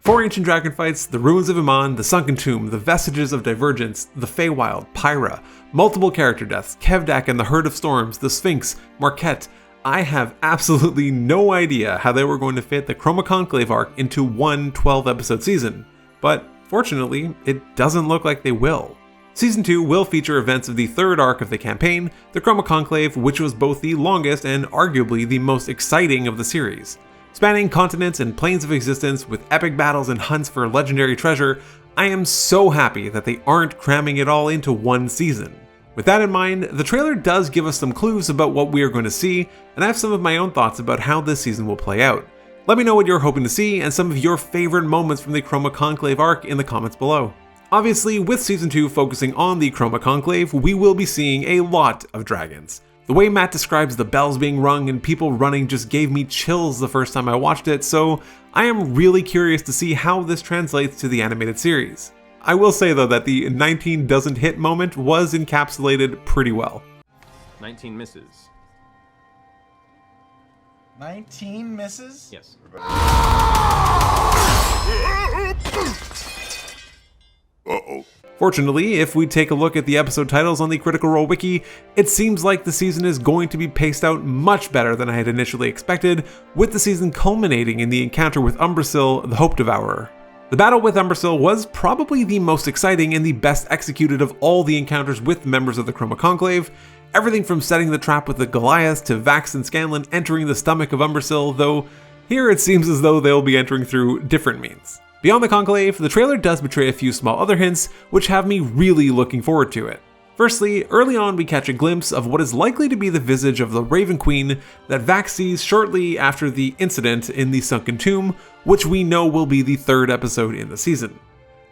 4 ancient dragon fights, the ruins of Iman, the sunken tomb, the vestiges of divergence, the Feywild, Pyra, multiple character deaths, Kevdak and the Herd of Storms, the Sphinx, Marquette. I have absolutely no idea how they were going to fit the Chroma Conclave arc into one 12-episode season, but fortunately, it doesn't look like they will. Season 2 will feature events of the third arc of the campaign, the Chroma Conclave, which was both the longest and arguably the most exciting of the series. Spanning continents and planes of existence with epic battles and hunts for legendary treasure, I am so happy that they aren't cramming it all into one season. With that in mind, the trailer does give us some clues about what we are going to see, and I have some of my own thoughts about how this season will play out. Let me know what you're hoping to see and some of your favorite moments from the Chroma Conclave arc in the comments below. Obviously, with Season 2 focusing on the Chroma Conclave, we will be seeing a lot of dragons. The way Matt describes the bells being rung and people running just gave me chills the first time I watched it, so I am really curious to see how this translates to the animated series. I will say though that the 19 doesn't hit moment was encapsulated pretty well. 19 misses. 19 misses? Yes. Uh-oh. Fortunately, if we take a look at the episode titles on the Critical Role wiki, it seems like the season is going to be paced out much better than I had initially expected, with the season culminating in the encounter with Umbrasyl, the Hope Devourer. The battle with Umbrasyl was probably the most exciting and the best executed of all the encounters with members of the Chroma Conclave, everything from setting the trap with the Goliath to Vax and Scanlan entering the stomach of Umbrasyl, though here it seems as though they'll be entering through different means. Beyond the Conclave, the trailer does betray a few small other hints, which have me really looking forward to it. Firstly, early on we catch a glimpse of what is likely to be the visage of the Raven Queen that Vax sees shortly after the incident in the Sunken Tomb, which we know will be the third episode in the season.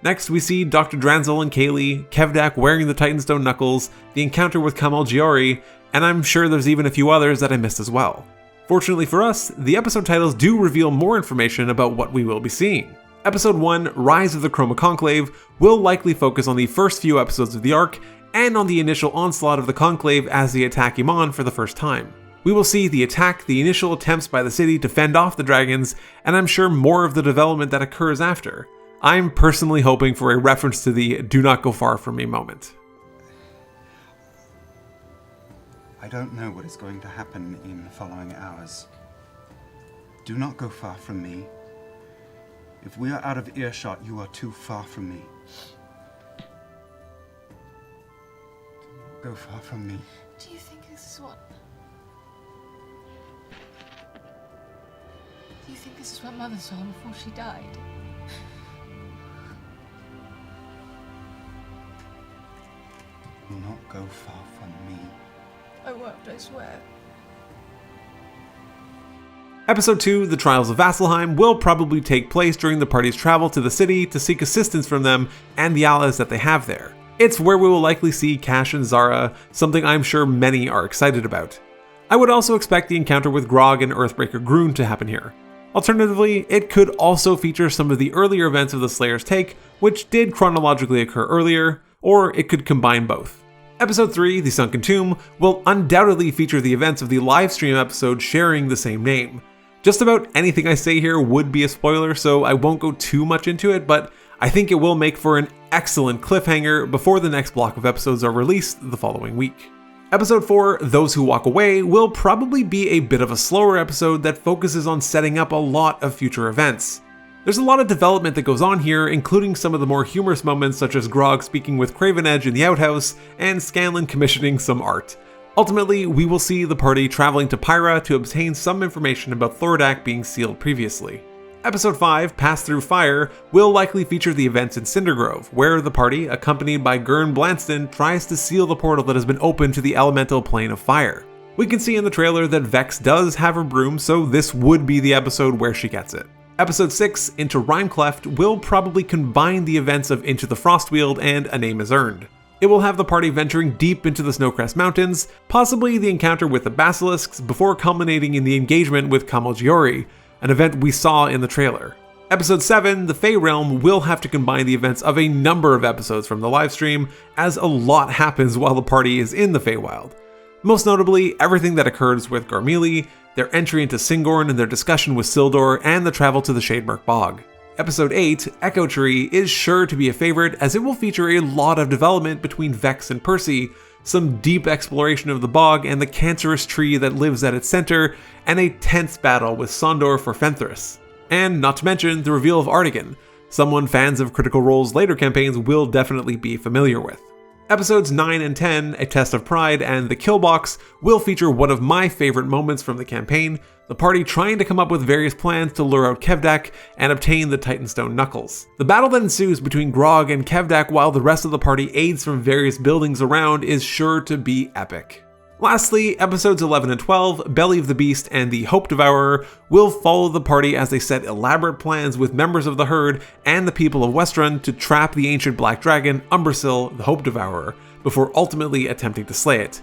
Next, we see Dr. Dranzel and Kaylee, Kevdak wearing the Titanstone knuckles, the encounter with Kamal Giori, and I'm sure there's even a few others that I missed as well. Fortunately for us, the episode titles do reveal more information about what we will be seeing. Episode 1, Rise of the Chroma Conclave, will likely focus on the first few episodes of the arc, and on the initial onslaught of the Conclave as they attack Iman for the first time. We will see the attack, the initial attempts by the city to fend off the dragons, and I'm sure more of the development that occurs after. I'm personally hoping for a reference to the "do not go far from me" moment. I don't know what is going to happen in the following hours. Do not go far from me. If we are out of earshot, you are too far from me. Go far from me. Do you think this is what... Do you think this is what Mother saw before she died? Do not go far from me. I won't, I swear. Episode 2, The Trials of Vasselheim, will probably take place during the party's travel to the city to seek assistance from them and the allies that they have there. It's where we will likely see Cash and Zara, something I'm sure many are excited about. I would also expect the encounter with Grog and Earthbreaker Groon to happen here. Alternatively, it could also feature some of the earlier events of the Slayer's Take, which did chronologically occur earlier, or it could combine both. Episode 3, The Sunken Tomb, will undoubtedly feature the events of the livestream episode sharing the same name. Just about anything I say here would be a spoiler, so I won't go too much into it, but I think it will make for an excellent cliffhanger before the next block of episodes are released the following week. Episode 4, Those Who Walk Away, will probably be a bit of a slower episode that focuses on setting up a lot of future events. There's a lot of development that goes on here, including some of the more humorous moments such as Grog speaking with Craven Edge in the outhouse, and Scanlan commissioning some art. Ultimately, we will see the party traveling to Pyra to obtain some information about Thordak being sealed previously. Episode 5, Pass Through Fire, will likely feature the events in Cindergrove, where the party, accompanied by Gurn Blanston, tries to seal the portal that has been opened to the elemental plane of fire. We can see in the trailer that Vex does have her broom, so this would be the episode where she gets it. Episode 6, Into Rhymecleft, will probably combine the events of Into the Frostweald and A Name Is Earned. It will have the party venturing deep into the Snowcrest Mountains, possibly the encounter with the Basilisks, before culminating in the engagement with Kamal Giori, an event we saw in the trailer. Episode 7, The Fey Realm, will have to combine the events of a number of episodes from the livestream, as a lot happens while the party is in the Feywild. Most notably, everything that occurs with Garmelie, their entry into Singorn and their discussion with Sildor, and the travel to the Shademirk Bog. Episode 8, Echo Tree, is sure to be a favorite as it will feature a lot of development between Vex and Percy, some deep exploration of the bog and the cancerous tree that lives at its center, and a tense battle with Sondor for Fenthras. And not to mention the reveal of Artigan, someone fans of Critical Role's later campaigns will definitely be familiar with. Episodes 9 and 10, A Test of Pride and The Kill Box, will feature one of my favorite moments from the campaign, the party trying to come up with various plans to lure out Kevdak and obtain the Titanstone Knuckles. The battle that ensues between Grog and Kevdak while the rest of the party aids from various buildings around is sure to be epic. Lastly, episodes 11 and 12, Belly of the Beast and the Hope Devourer, will follow the party as they set elaborate plans with members of the Herd and the people of Westruun to trap the ancient black dragon, Umbrasyl, the Hope Devourer, before ultimately attempting to slay it.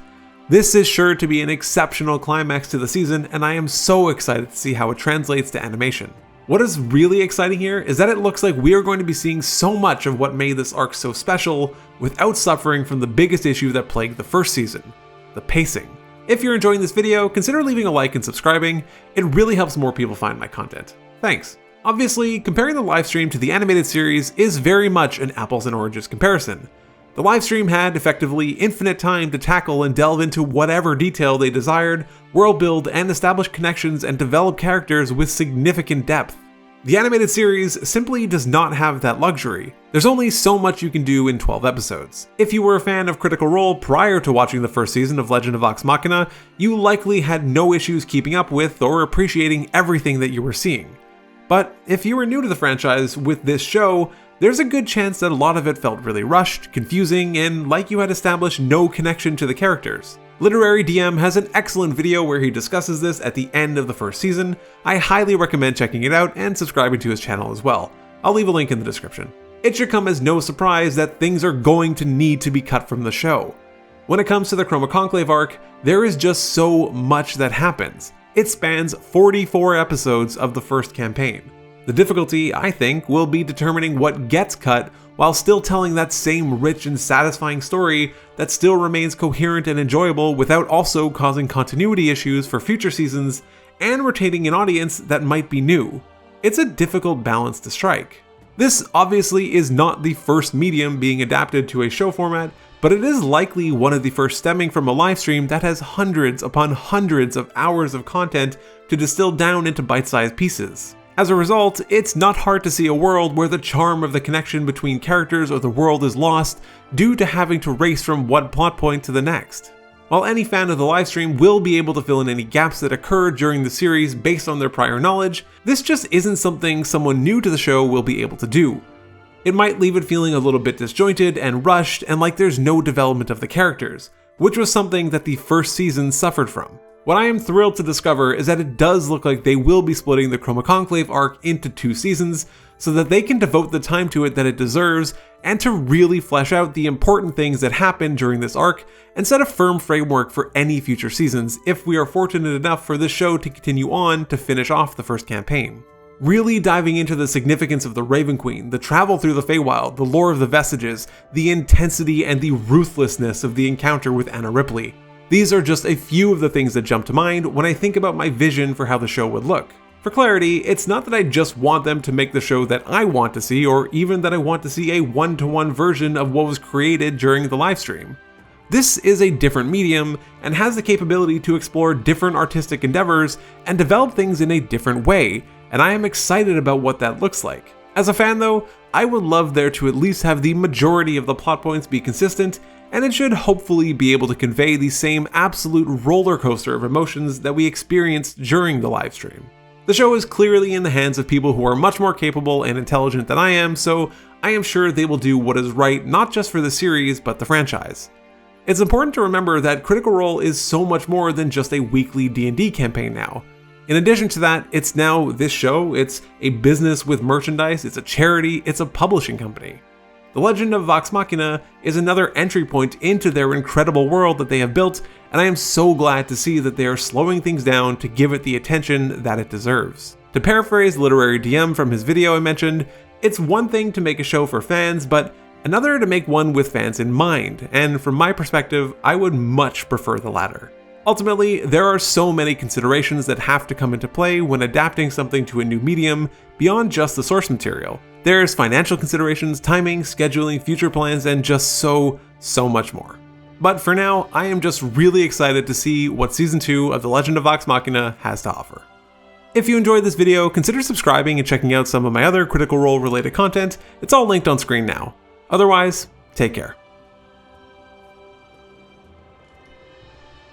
This is sure to be an exceptional climax to the season, and I am so excited to see how it translates to animation. What is really exciting here is that it looks like we are going to be seeing so much of what made this arc so special without suffering from the biggest issue that plagued the first season: the pacing. If you're enjoying this video, consider leaving a like and subscribing. It really helps more people find my content. Thanks. Obviously, comparing the livestream to the animated series is very much an apples and oranges comparison. The livestream had effectively infinite time to tackle and delve into whatever detail they desired, world build and establish connections and develop characters with significant depth. The animated series simply does not have that luxury. There's only so much you can do in 12 episodes. If you were a fan of Critical Role prior to watching the first season of Legend of Vox Machina, you likely had no issues keeping up with or appreciating everything that you were seeing. But if you were new to the franchise with this show, there's a good chance that a lot of it felt really rushed, confusing, and like you had established no connection to the characters. Literary DM has an excellent video where he discusses this at the end of the first season. I highly recommend checking it out and subscribing to his channel as well. I'll leave a link in the description. It should come as no surprise that things are going to need to be cut from the show. When it comes to the Chroma Conclave arc, there is just so much that happens. It spans 44 episodes of the first campaign. The difficulty, I think, will be determining what gets cut while still telling that same rich and satisfying story that still remains coherent and enjoyable without also causing continuity issues for future seasons and retaining an audience that might be new. It's a difficult balance to strike. This obviously is not the first medium being adapted to a show format, but it is likely one of the first stemming from a livestream that has hundreds upon hundreds of hours of content to distill down into bite-sized pieces. As a result, it's not hard to see a world where the charm of the connection between characters or the world is lost due to having to race from one plot point to the next. While any fan of the livestream will be able to fill in any gaps that occur during the series based on their prior knowledge, this just isn't something someone new to the show will be able to do. It might leave it feeling a little bit disjointed and rushed and like there's no development of the characters, which was something that the first season suffered from. What I am thrilled to discover is that it does look like they will be splitting the Chroma Conclave arc into 2 seasons so that they can devote the time to it that it deserves and to really flesh out the important things that happen during this arc and set a firm framework for any future seasons if we are fortunate enough for this show to continue on to finish off the first campaign. Really diving into the significance of the Raven Queen, the travel through the Feywild, the lore of the Vestiges, the intensity and the ruthlessness of the encounter with Anna Ripley. These are just a few of the things that jump to mind when I think about my vision for how the show would look. For clarity, it's not that I just want them to make the show that I want to see, or even that I want to see a one-to-one version of what was created during the livestream. This is a different medium and has the capability to explore different artistic endeavors and develop things in a different way, and I am excited about what that looks like. As a fan though, I would love there to at least have the majority of the plot points be consistent, and it should hopefully be able to convey the same absolute roller coaster of emotions that we experienced during the livestream. The show is clearly in the hands of people who are much more capable and intelligent than I am, so I am sure they will do what is right not just for the series, but the franchise. It's important to remember that Critical Role is so much more than just a weekly D&D campaign now. In addition to that, it's now this show, it's a business with merchandise, it's a charity, it's a publishing company. The Legend of Vox Machina is another entry point into their incredible world that they have built, and I am so glad to see that they are slowing things down to give it the attention that it deserves. To paraphrase Literary DM from his video I mentioned, it's one thing to make a show for fans, but another to make one with fans in mind, and from my perspective, I would much prefer the latter. Ultimately, there are so many considerations that have to come into play when adapting something to a new medium beyond just the source material. There's financial considerations, timing, scheduling, future plans, and just so much more. But for now, I am just really excited to see what Season 2 of The Legend of Vox Machina has to offer. If you enjoyed this video, consider subscribing and checking out some of my other Critical Role related content. It's all linked on screen now. Otherwise, take care.